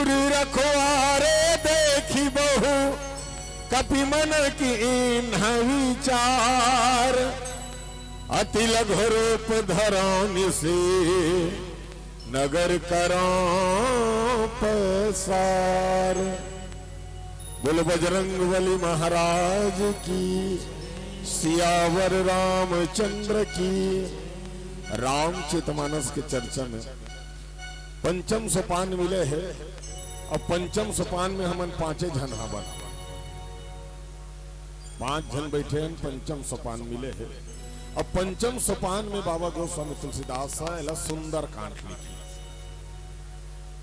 पुरी रखवारे देखी बहु कपि मन की विचार अति लघु रूप धरानी से नगर करो पसार। बोलो बजरंगबली महाराज की, सियावर रामचंद्र की। रामचरितमानस के चर्चा में पंचम सोपान मिले हैं और पंचम सोपान में हमन पांचे जन हवन, 5 जन बैठे हैं, पंचम सोपान मिले हैं। और पंचम सोपान में बाबा गोस्वामी तुलसीदास सुंदर कांड लिखी।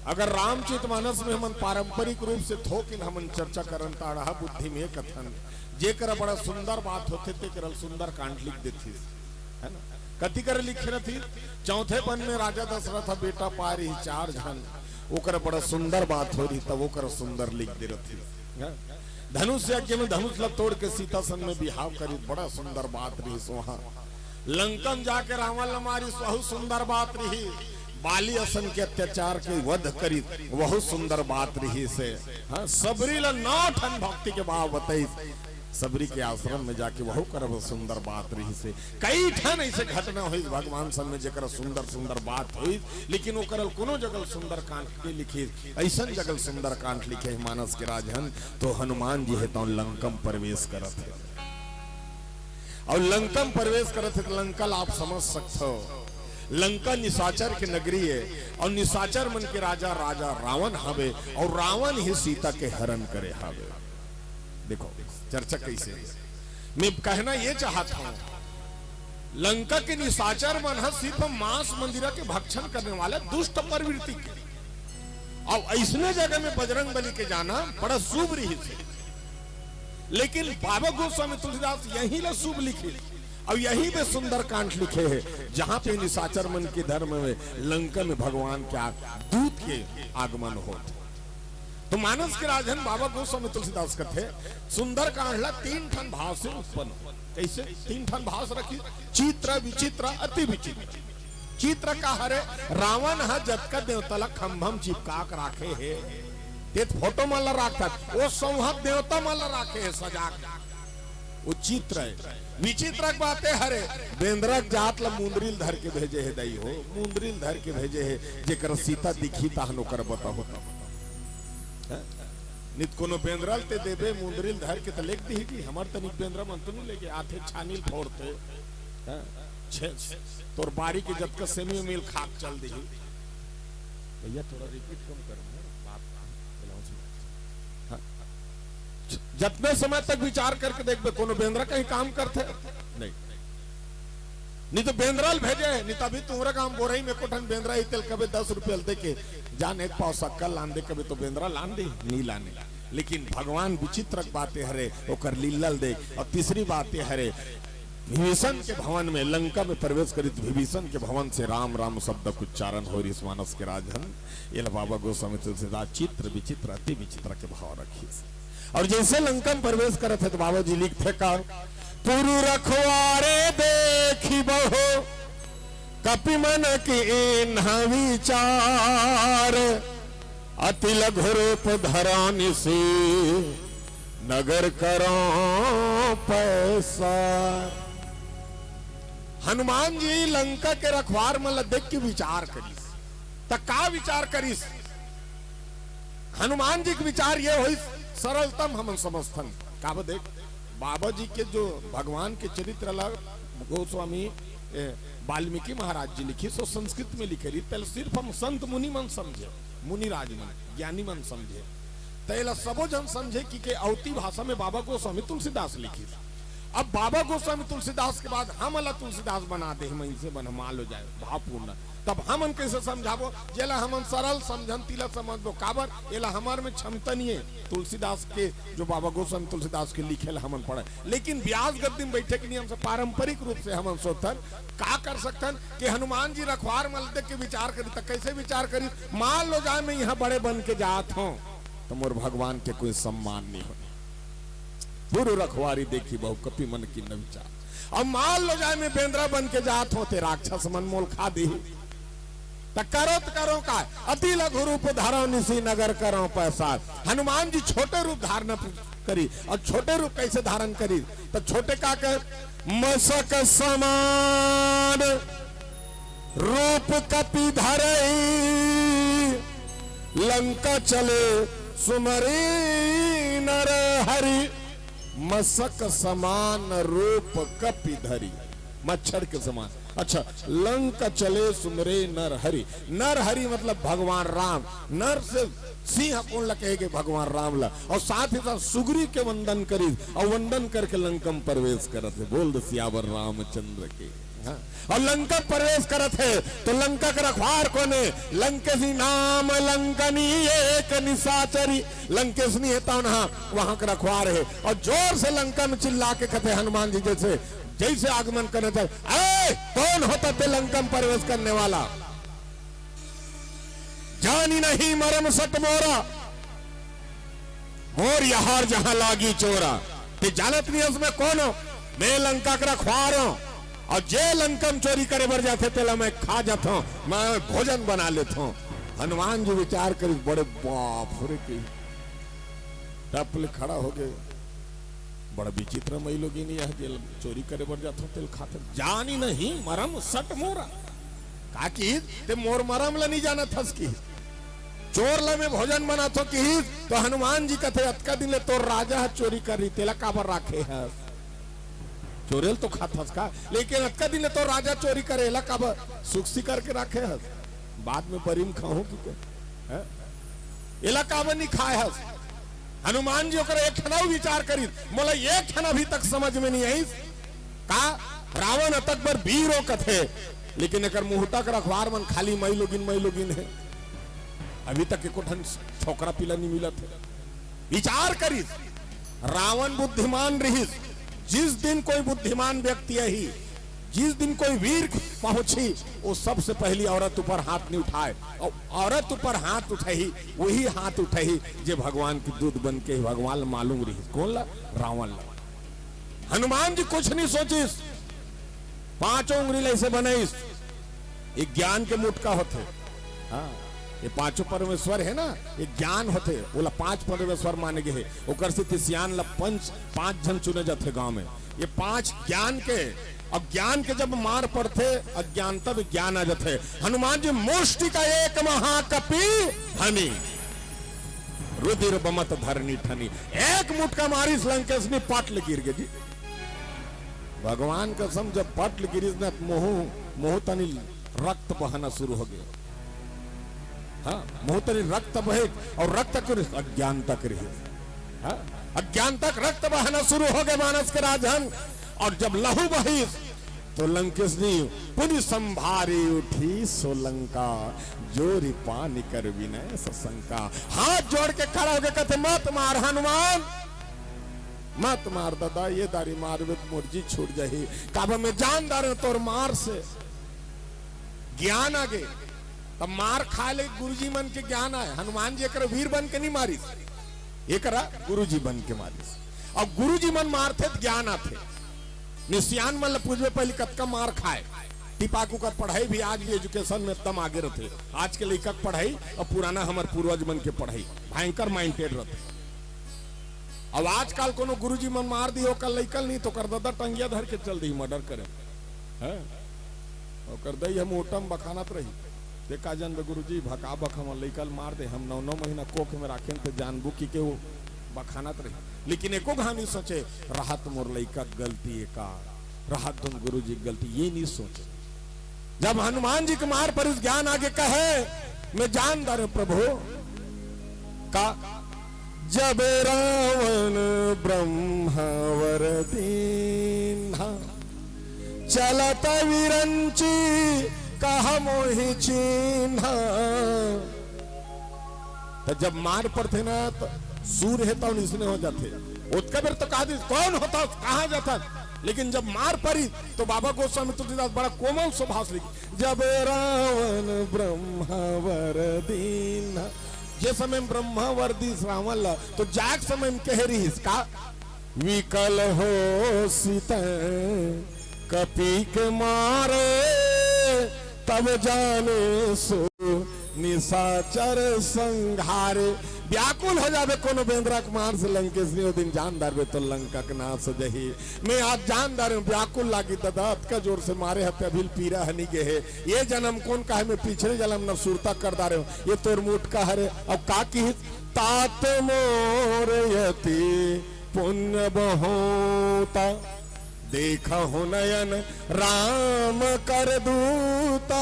अगर रामचरितमानस में हमन पारंपरिक रूप से थोकिन हमन चर्चा करन ताड़ा बुद्धि में कथन जेकर बड़ा सुंदर बात होते ते करल सुंदर कांड लिख देती है ना। कथी कर लिखे रही चौथे पन में राजा दशरथ बेटा पारी 4 जन ओकर बड़ा सुंदर बात हो रही तब ओकर सुंदर लिख दे रही। धनुष यज्ञ में धनुष ला तोड़ के सीता सन में बिहाव करी बड़ा सुंदर बात रही। सोहा लंकन जाके रावण मारी बहुत सुंदर बात रही। बाली असन के अत्याचार के वध करी बहुत सुंदर बात रही से। हाँ सबरी ला 9 ठन भक्ति के भाव बताई। सबरी के आश्रम में जाके वह करब सुंदर बात रही से। कई ठन ऐसे घटना हुई भगवान सन में जेकर सुंदर सुंदर बात हुई, लेकिन वो करल कोनो जगल सुंदर कांड के लिखी ऐसा जगल सुंदर कांड लिखे मानस के राजहन। तो हनुमान जी है तो लंकम प्रवेश करत है और लंकम प्रवेश करत है। लंका आप समझ सकते हो लंका निशाचर के नगरी है और निशाचर मन के राजा राजा रावण हवे और रावण ही सीता के हरण करे हवे। देखो चर्चा कैसे है। मैं कहना यह चाहता हूं लंका के निशाचर मन सिर्फ मांस मंदिरा के भक्षण करने वाले दुष्ट प्रवृत्ति के और ऐसने जगह में बजरंग बली के जाना बड़ा शुभ रही थे। लेकिन बाबा गोस्वामी तुलसीदास यही ला शुभ लिखे और यही में सुंदर कांड लिखे हैं जहां पे निशाचर मन के धर्म में लंका में भगवान के दूत के आगमन होते। तो मानस के राजन बाबा गोस्वामी तुलसीदास कथे सुंदर कांडला 3 ठन भाव से उत्पन्न। कैसे 3 ठन भाव से रखी? चित्र विचित्र अति विचित्र। चित्र का हरे रावण हा जतका देवता खंभम चिपका कर राखे है ते फोटो माला राखता वो संहत देवता माला राखे है सजा वो चित्र है। विचित्र बातें हरे बेंद्रक जात ला मुंदरिल धर के भेजे है दई हो मुंदरिल धर के भेजे है जेकर सीता दिखी ताहनो कर बता होता नित कोनो बेंद्रल ते देबे मुंदरिल धर के त लेख दी कि हमर तनिक बेंद्रा मन तो नहीं लेके आथे छानील फोड़ते तोर बारी के जब का सेमी मिल खाक चल दी। भैया थोड़ा रिपीट कम करो बात जितने समय तक विचार करके देखबे कोनो बेंद्रा कहीं काम करते नहीं तो बेंद्राल भेजे नहीं तभी तुम्हारा काम बोरई में कोठन बेंद्रा ही तेल कभी 10 रुपये दे के जान एक पाव शक्कर लान दे कभी तो बेंद्रा लान दे नहीं लाने। लेकिन भगवान विचित्र बातें हरे ओकर लीलल दे। और तीसरी बातें हरे विभीषण के भवन में लंका में प्रवेश करी विभीषण के भवन से राम राम शब्द उच्चारण हो रही मानस के राजन। ये बाबा गोस्वामी तुलसीदास चित्र विचित्र अति विचित्र के भाव रखी। और जैसे लंका में प्रवेश करते थे तो बाबा जी लिखते का पुरु रखवारे देखी बहु कपि मन की विचार अति लघु रूप धरानी से नगर करो पसार। हनुमान जी लंका के रखवार में देख के विचार करीस त का विचार करीस? हनुमान जी के विचार ये हुई सरलतम हम समझथन का देख बाबा जी के जो भगवान के चरित्र गोस्वामी वाल्मीकि महाराज जी लिखी सो संस्कृत में लिखे रही पहले सिर्फ हम संत मुनि मन समझे मुनि राज मन ज्ञानी मन समझे तैला सबो जन समझे कि के अवती भाषा में बाबा गोस्वामी तुलसीदास लिखी। अब बाबा गोस्वामी तुलसीदास के बाद हम अल्लाह तुलसीदास बना दे हम इनसे बन माल हो जाए भावपूर्ण तब हमन कैसे समझाबो जेला हमन सरल समझन तिला समझबो काबर एला हमार में क्षमता नहीं है तुलसीदास के जो बाबा गोस्वामी तुलसीदास के लिखेला हमन पढ़े। लेकिन व्यास गद्दी में बैठे के नियम से पारंपरिक रूप से हमन सोचन का कर सकतन कि हनुमान जी रखवार मल देख के विचार करी त कैसे विचार करी? मान लो जाए मैं यहाँ बड़े बन के जात हूँ तो मोर भगवान के कोई सम्मान नहीं हो पूर्व रखवारी देखी बहु कपि मन की न विचार। अब मान लो जाए मैं बेंद्रा बन के जात हो ते राक्षस मन मोल खा दी तो करो का अति लघु रूप धारो निसी नगर करो पैसा। हनुमान जी छोटे रूप धारण करी, और छोटे रूप कैसे धारण करी? तो छोटे का कर मसक समान रूप कपि धरई, लंका चले सुमरी नर हरि। मसक समान रूप कपि धरी, मच्छर के समान। अच्छा, लंका चले सुमरे नर हरि। नर हरि मतलब भगवान राम। नर से सिंह कौन लगे भगवान राम ला, और साथ ही साथ सुग्री के वंदन करी, और वंदन करके लंकम प्रवेश करत है। बोल दो सियावर रामचंद्र के। हाँ? और लंका प्रवेश करत है तो लंका का रखवार कोने? लंकेशी नाम लंकनी एक निशाचरी। लंकेशनी है तो वहां का रखवार है, और जोर से लंका में चिल्ला के कहते हनुमान जी जैसे आगमन करने थे, कौन होता थे लंका में प्रवेश करने वाला? जानी नहीं मरम सट मोरा, मोर यहार जहां लागी चोरा। ते जानत नहीं उसमें कौन हो? मैं लंका का रखवार हूं, और जे लंका में चोरी करे बर जाते तेला मैं खा जाता हूं, मैं भोजन बना लेता हूं। हनुमान जी विचार करी, बड़े बाप रे की टपले खड़ा हो गए। बड़ा विचित्र मई लोग नहीं चोरी करे बर जाते तेल खाते। जानी नहीं मरम सट मोरा, का की ते मोर मरम ला नहीं जाना थस की चोर ला में भोजन बना तो की। तो हनुमान जी कहते अतका दिन ले तो राजा चोरी कर रही तेला काबर राखे है? चोरेल तो खाता का, लेकिन अतका दिन ले तो राजा चोरी करे ला काबर सुखसी करके राखे है? बाद में परिम खाऊं की है? एला काबर नहीं खाए है? हनुमान जी एक ठना विचार करी, मोला एक ठना अभी तक समझ में नहीं आई का रावण अतक पर वीरों कथे, लेकिन एक मुहूर्ता का रखवार मन खाली मई लोगिन है। अभी तक एको ठन छोकरा पिला नहीं मिला थे। विचार करी, रावण बुद्धिमान रही। जिस दिन कोई बुद्धिमान व्यक्ति आई, जिस दिन कोई वीर पहुंची, वो सबसे पहली औरत ऊपर हाथ नहीं उठाए, और औरत ऊपर हाथ उठाई वही हाथ उठाई जे भगवान की दूध बन के भगवान मालूम रही। कौन ला? रावण ला। हनुमान जी कुछ नहीं सोचिस, पांचों उंगली ऐसे बनाईस, एक ज्ञान के मुटका होते। हाँ, ये पांचों परमेश्वर है ना, एक ज्ञान होते, बोला 5 परमेश्वर माने गए। ओकर से सियान ला 5 जन चुने जाते गांव में। ये 5 ज्ञान के, अब ज्ञान के जब मार पड़ते अज्ञानता में ज्ञान आ जाते। हनुमान जी मुष्टि का एक महाकपि धनी, रुधिर बमत धरनी ठनी, एक मुटका मारी लंकेशनी पाटल गिर गए जी। भगवान कसम जब पाटल गिरी ना मुंह तनी रक्त बहाना शुरू हो गया। हाँ, मुंह तनी रक्त बहे, और रक्त कर अज्ञानता कर, अज्ञानता रक्त बहाना शुरू हो गए मानस के राजन। और जब लहू बही तो लंकेशनी पुनि संभारी उठी सोलंका, जोरी पानी कर विनय सशंका। हाथ जोड़ के खड़ा हो गए, कहते मत मार हनुमान, मत मार दादा, ये दारी मार मुर्जी छूट जाही। काबा में जानदार तोर मार से ज्ञान आ गए, तब मार खा ले गुरुजी मन के ज्ञान आए। हनुमान जी एक वीर बन के नहीं मारी, एक गुरुजी बन के मारी। और गुरुजी मन मारते ज्ञान आते। निशियान मन पूछे पहले कतका मार खाए। टिपाकू का पढ़ाई भी आज भी एजुकेशन में एकदम आगे रहते। आज के लड़का पढ़ाई और पुराना हमारे पूर्वज मन के पढ़ाई भयंकर माइंडेड रहते। अब आजकल कोनो गुरुजी मन मार दी होकर लइकल नहीं तो कर दादा टंगिया धर के चल दी मर्डर करे है, और कर दई हम ओटम बखानत रही। देखा जन गुरुजी भका बख हम लइकल मार दे, हम 9 महीना कोख में राखे थे जानबू की के वो बखानत रही। लेकिन एको घानी सोचे राहत मोर लइका गलती का, राहत तुम गुरुजी गलती, ये नहीं सोचे। जब हनुमान जी के मार पर इस ज्ञान आगे कहे मैं जानदार प्रभु का, जब रावण ब्रह्मवर दीन्हा, चलत विरंची कहा मोहि चिन्हा। तो जब मार पड़ते ना तो सूर है तो इसने हो जाते, उसका फिर तो कहा कौन होता कहा जाता। लेकिन जब मार पड़ी तो बाबा गोस्वामी तुलसीदास बड़ा कोमल स्वभाव से लिखी, जब रावण ब्रह्मवर दीन्हा। जिस समय ब्रह्मवर दीस रावण ला तो जाग समय में कह रही इसका, विकल हो सीता कपी के मारे तब जाने सो निशाचर संघारे। व्याकुल हो जावे कोनो बेंद्रा कुमार से लंकेश ने दिन जान दारवे तो लंका के नाश जही। मैं आज जान दार व्याकुल लागी ददात का जोर से मारे हते अभिल पीरा हनी गे है। ये जन्म कौन का है मैं पिछले जन्म न सुरता कर दारे हूँ। ये तोर मुठ का हरे अब का की तात मोर यति पुण्य बहोता देखा हो नयन राम कर दूता।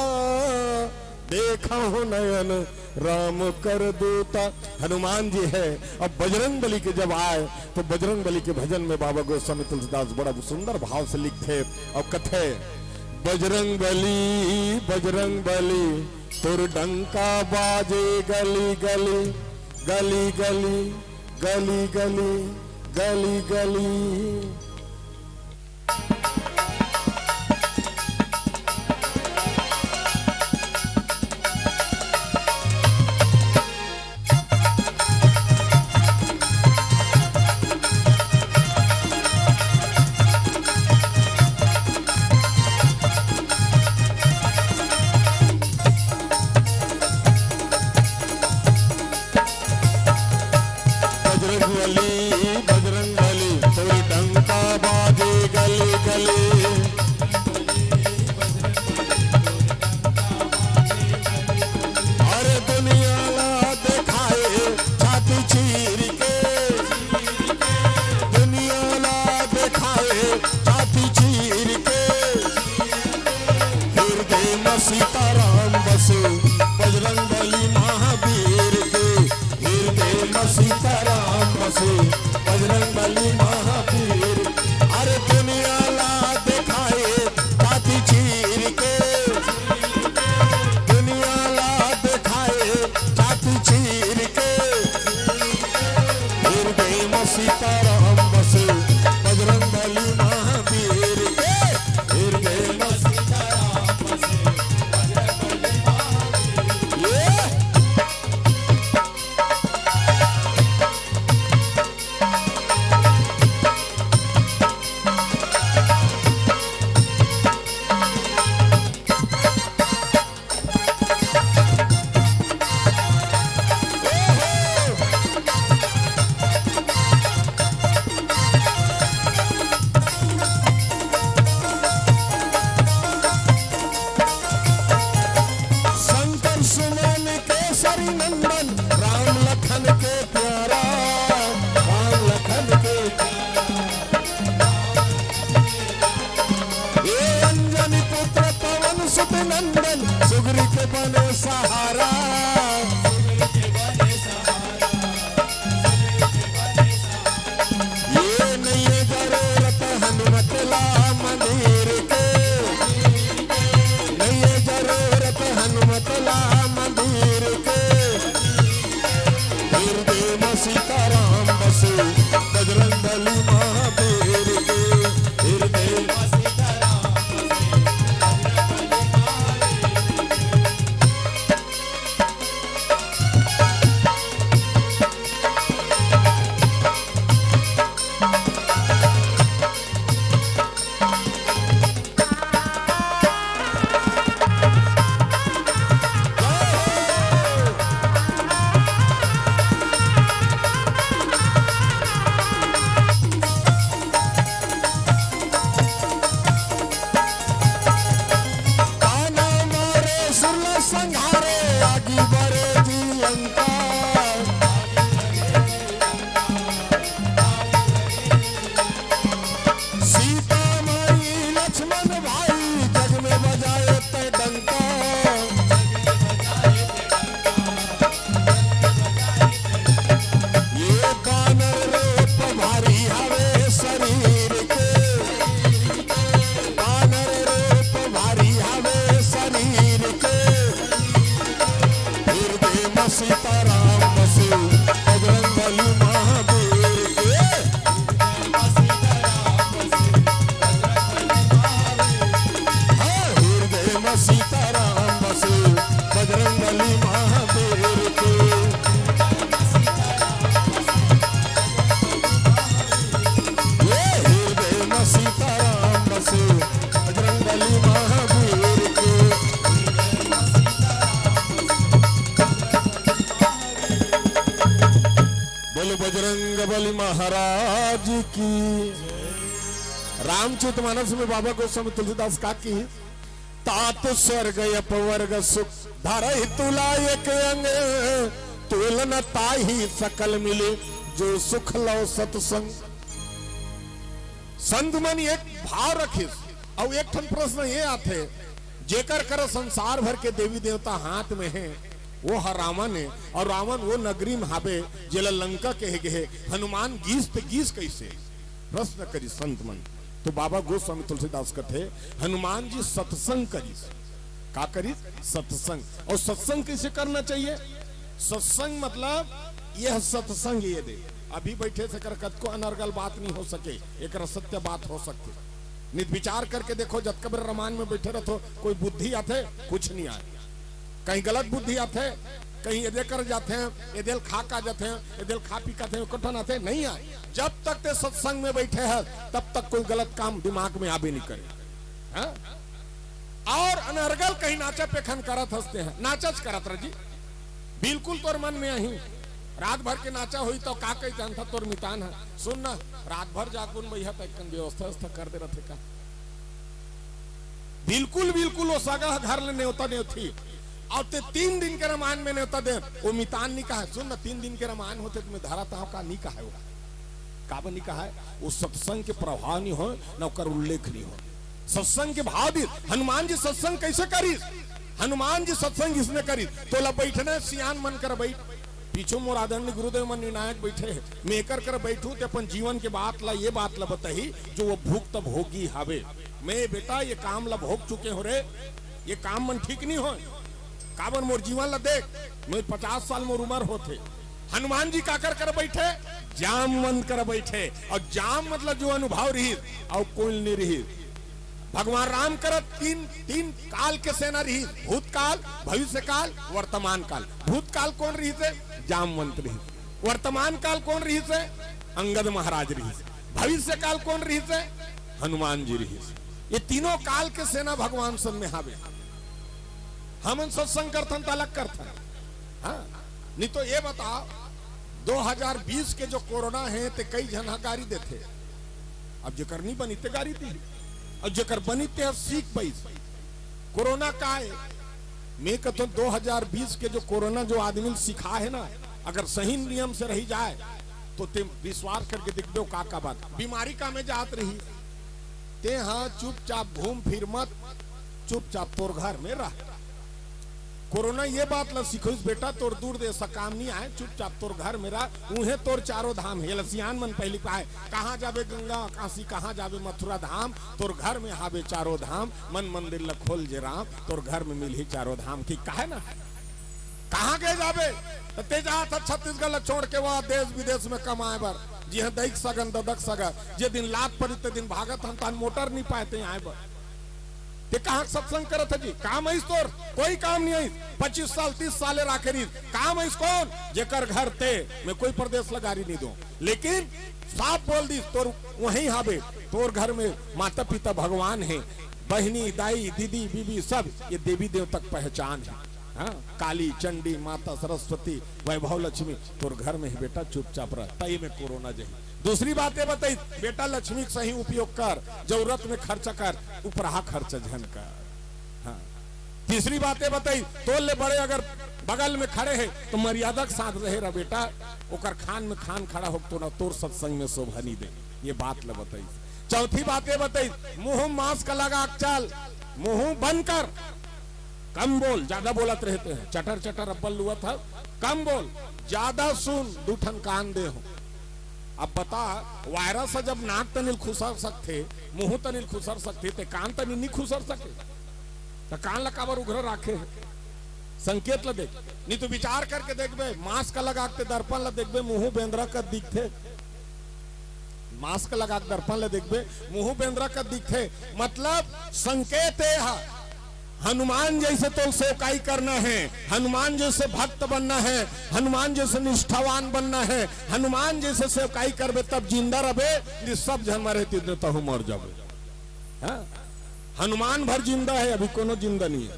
देखा हो नयन राम कर दूता। हनुमान जी है। अब बजरंग बली के जब आए तो बजरंग बली के भजन में बाबा गोस्वामी तुलसीदास बड़ा सुंदर भाव से लिखते और कथे बजरंग बली तुर डंका बाजे गली गली गली गली गली गली गली गली। बजरंग बली तुर डंका बाजे गली गली। अरे दुनिया ला दिखाए छाती चीर के। दुनिया ला दिखाए छाती चीर के। हृदय में सीताराम बसे बजरंग बली महावीर के। हृदय में सीताराम बसे बजरंग बली महावीर। अरे दुनिया ला दिखाए छाती चीर के। दुनिया ला दिखाए छाती चीर के। हृदय में सीताराम बसे बजरंग बली महावीर के। हृदय में सीताराम बसे बजरंग बली महावीर। बोलो बजरंग बली महाराज की। रामचरितमानस में बाबा गोस्वामी तुलसीदास का की तात स्वर्ग अपवर्ग सुख धरहि तुला एक अंग तुलन ताही सकल मिले जो सुख लो सत्संग। संत मन एक भाव रखिस और एक ठन प्रश्न ये आते जेकर कर संसार भर के देवी देवता हाथ में है वो है रावण है और रावण वो नगरी में हावे जेला लंका कहे गए हनुमान गीस ते गीस कैसे प्रश्न करी संत मन। तो बाबा गोस्वामी तुलसीदास कहते हनुमान जी सत्संग करी का करी सत्संग। और सत्संग कैसे करना चाहिए? सत्संग मतलब यह सत्संग ये दे अभी बैठे से कर को अनर्गल बात नहीं हो सके एक सत्य बात हो सकती। नित विचार करके देखो जब कबर रामायण में बैठे रहो कोई बुद्धि आते कुछ नहीं आए कहीं गलत बुद्धि आते कहीं ये कर जाते हैं ये दिल खा का जाते हैं ये दिल खा पी का कठन आते नहीं आए। जब तक ते सत्संग में बैठे हैं तब तक कोई गलत काम दिमाग में आबे नहीं करे है? और अनर्गल कहीं नाचा पेखन करत हंसते हैं नाचच करत रजी बिल्कुल तोर मन में यही रात भर के नाचा हुई तो का कही जानता तोर मितान है सुन ना रात भर जागुन भैया तक व्यवस्था कर दे रहे का बिल्कुल बिल्कुल वो सगा घर ले न्योता नहीं थी और ते 3 दिन के रामायण में न्योता दे वो मितान नहीं कहा सुन ना 3 दिन के रामायण होते तुम्हें धारा ताव का नहीं कहा होगा काबा नहीं कहा है वो सत्संग के प्रभाव नहीं हो न कर उल्लेख नहीं हो सत्संग के भाव दी। हनुमान जी सत्संग कैसे करी? हनुमान जी सत्संग इसने करी तो ला बैठने सियान मन कर बैठ पीछू मोर आदरणीय गुरुदेव मन निर्णायक बैठे मैं कर बैठू ते अपन जीवन के बात ला ये बात ला बताही जो वो भुक्त भोगी हावे मैं बेटा ये काम ला भोग चुके हो रे ये काम मन ठीक नहीं हो काबर मोर जीवन ला देख मैं 50 साल मोर उम्र होते। हनुमान जी का कर बैठे जाम मन कर बैठे और जाम मतलब जो अनुभव रही और कोई नहीं रही। भगवान राम कर तीन काल के सेना रही भूतकाल भविष्य काल वर्तमान काल। भूतकाल कौन रही थे? जामवंत रही। वर्तमान काल कौन रही थे? अंगद महाराज रही। भविष्य काल कौन रही थे? हनुमान जी रही। ये तीनों काल के सेना भगवान सन में हावे हम सत्संग करथन तलक करथन। हाँ नहीं तो ये बताओ 2020 के जो कोरोना है ते कई जन गाड़ी देते अब जो करनी बनी ते गाड़ी दी और जकर बनी ते सीख पाई कोरोना का है। मैं कहता हूं 2020 के जो कोरोना जो आदमी सिखा है ना अगर सही नियम से रही जाए तो ते विश्वास करके देख दो का बात बीमारी का में जात रही ते हाँ चुपचाप घूम फिर मत चुपचाप तोर घर में रह। कोरोना ये बात ला सीखो बेटा तोर दूर दे ऐसा काम नहीं आए चुपचाप तोर घर मेरा उन्हें तोर चारों धाम है लसियान मन पहली पाए कहाँ जावे गंगा काशी कहाँ जावे मथुरा धाम तोर घर में हावे चारों धाम मन मंदिर ला खोल जे राम तोर घर में मिल ही चारों धाम की कहे ना कहाँ गए जावे ते जहाँ था छत्तीसगढ़ छोड़ के वहाँ देश विदेश में कमाए बर जी हाँ दैक सगन ददक सगा जे दिन लात पड़ी ते दिन भागत हम तान मोटर नहीं पाए आए बर ते कहा सत्संग करत है जी काम है तोर कोई काम नहीं है 25 साल 30 साल राखेरी काम है कौन जेकर घर ते मैं कोई प्रदेश लगारी नहीं दूं लेकिन साफ बोल दी तोर वहीं हावे तोर घर में माता पिता भगवान है बहनी दाई दीदी बीबी सब ये देवी देवता पहचान है। हाँ काली चंडी माता सरस्वती वैभव लक्ष्मी तोर घर में ही बेटा चुपचाप रह तई में कोरोना जही। दूसरी बात ये बताई बेटा लक्ष्मी का सही उपयोग कर जरूरत में खर्च कर उपराहा खर्च झन कर। हाँ तीसरी बात ये बताई तोल ले बड़े अगर बगल में खड़े हैं तो मर्यादा के साथ रहे रहा बेटा ओकर खान में खान खड़ा हो तो ना तोर सत्संग में शोभा नहीं दे ये बात ले बताई। चौथी बात ये बताई मुंह मास्क लगा चल मुंह बंद कर कम बोल ज्यादा बोलत रहते हैं चटर चटर अब्बल लुआ था कम बोल ज्यादा सुन दूठन कान दे हो। अब बता वायरस जब नाक तनिल खुसर सकते मुंह तनिल खुसर सकते ते कान तनिल नहीं खुसर सके तो कान ला काबर उघर राखे संकेत ला देख नहीं तो विचार करके देखबे मास्क लगा के दर्पण ला देखबे मुंह बेंद्रा का दिखते मास्क लगा के दर्पण ला देखबे मुंह बेंद्रा का दिखते मतलब संकेत है हनुमान जैसे तो सेवकाई करना है हनुमान जैसे भक्त बनना है हनुमान जैसे निष्ठावान बनना है हनुमान जैसे सेवकाई करबे तब जिंदा रहे सब जन मरे तो मर जाबे। हनुमान भर जिंदा है अभी कोनो जिंदा नहीं है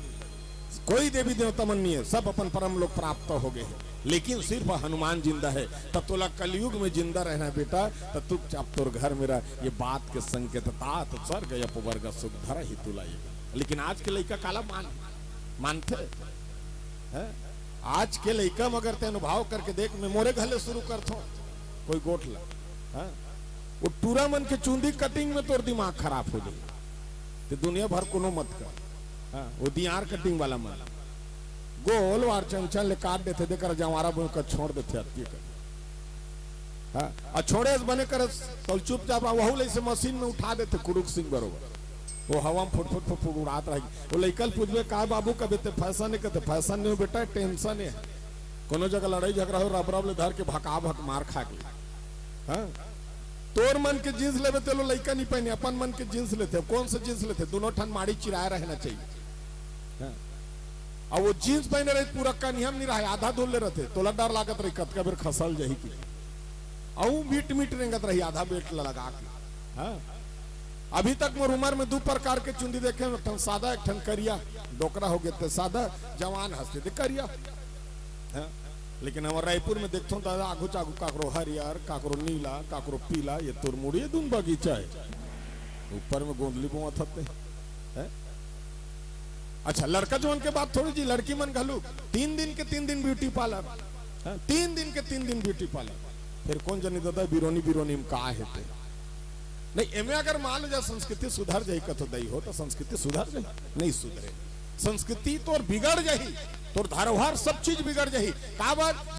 कोई देवी देवता मन नहीं है सब अपन परम लोग प्राप्त हो गए हैं लेकिन सिर्फ हनुमान जिंदा है, तब तोला कलयुग में जिंदा रहना बेटा, तब तू चाप तोर घर मेरा ये बात के संकेत तात स्वर्ग अपवर्ग सुख धर ही तुला। लेकिन आज के लड़का काला मानते है? आज के लड़का मगर ते अनुभव करके देख, मैं मोरे घले शुरू करता हूं कोई गोठला है? वो टूरा मन के चूंदी कटिंग में तोर दिमाग खराब हो जाए, तो दुनिया भर कोनो मत कर। हाँ, वो दियार कटिंग वाला मन गोल वार चंचल ले काट देते, देकर जवारा बोल कर छोड़ देते अति कर। हाँ, और छोड़े बने कर तो चुपचाप वहू ले से मशीन में उठा देते कुरुक सिंह बरोबर, वो हवा में फुट फुट फुट फुट उड़ात रही। वो लइकल पूछबे का बाबू कबे ते फैशन नहीं कहते, फैशन नहीं बेटा टेंशन है। कोनो जगह लड़ाई झगड़ा हो रब रब ले धर के भका भक मार खा के। हाँ, तोर मन के जींस लेवे ते लो लइका नहीं पहने, अपन मन के जींस लेते। कौन से जींस लेते? दोनों ठन माड़ी चिराया रहना चाहिए। हाँ, और वो जींस पहने रहे पूरा का नियम नहीं रहा, आधा धुल ले रहते, तोला डर लागत रही कतका बेर खसल जही की। औ मीट मीट रेंगत रही आधा बेट लगा के। हाँ, अभी तक मोर उम्र में दो प्रकार के चुंदी देखे, एक ठन सादा एक ठन करिया। डोकरा हो गए सादा, जवान हंसते थे करिया। हाँ, लेकिन हमारे रायपुर में देखता हूँ दादा आगू चागू काकरो हरियर, काकरो नीला, काकरो पीला, ये तुरमुड़ी दून बगीचा है, ऊपर में गोंदली बोआ थते। अच्छा, लड़का जवान के बात थोड़ी जी, लड़की मन घलू 3 दिन के 3 दिन ब्यूटी पार्लर, 3 दिन के 3 दिन ब्यूटी पार्लर। फिर कौन जनी दादा बिरोनी बिरोनी में का है नहीं एमे अगर मान लो जा संस्कृति सुधर जाई कतो दई हो तो संस्कृति सुधर जाई, नहीं सुधरे संस्कृति तो बिगड़ जाही, तोर धरोहर सब चीज बिगड़ जाही। का बात